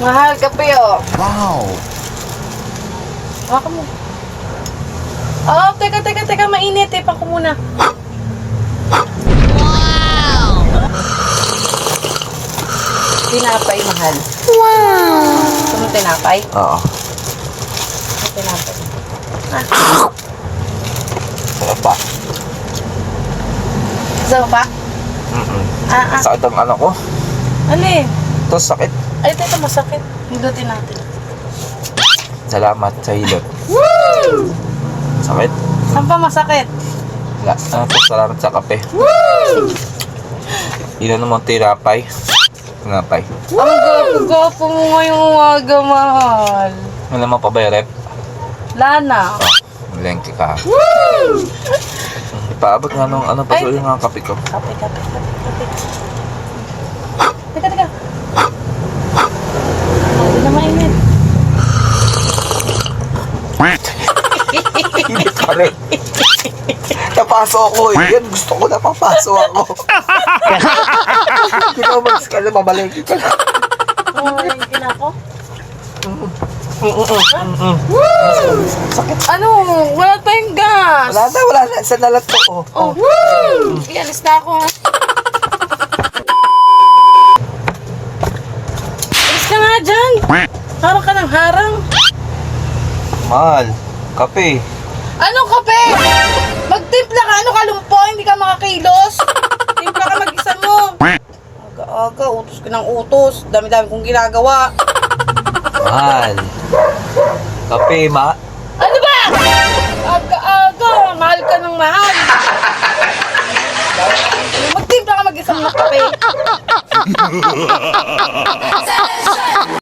Mahal, kape oh. Wow! Baka mo. Oh, teka, mainit. Tipan ko muna. Wow! Tinapay, mahal. Wow! Gusto mo tinapay? Oo. Tinapay. Sarap pa. Gusto mo pa? Sakit ang ano ko. Ano eh? Ito sakit. Ay, ito masakit. Hindutin natin. Salamat sa hilot. Woo! Sakit. Saan pa masakit? Wala. Salamat sa kape. Ilan naman tinapay. Tinapay. Ang gapo mo ngayong umaga, mahal. Wala mo pa ba yung rep? Lana. Malengke ka. Paabot nga nung ano pa yung nga kape ko. Kape. Teka. Hindi na mainit. Hindi pa rin. Napaso ako eh. Yan, gusto ko napapaso ako. Hindi ko mag ka na, mamalengke ka na. Mamalengke na ako? Sakit. Ano? Wala tayong gas. Wala na. Sa nalat ko. Oh. Ialis na ako. Alis ka nga dyan. Harang ka ng harang. Mahal. Kape. Anong kape? Magtimpla ka. Ano ka lumpo? Hindi ka makakilos. Timpla ka mag-isa mo. Aga-aga. Utos ka ng utos. Dami-dami kong ginagawa. Mahal. Kape, Ano ba? Aga-aga. Mahal ka ng mahal. Magtimpla ka mag-isa ng kape.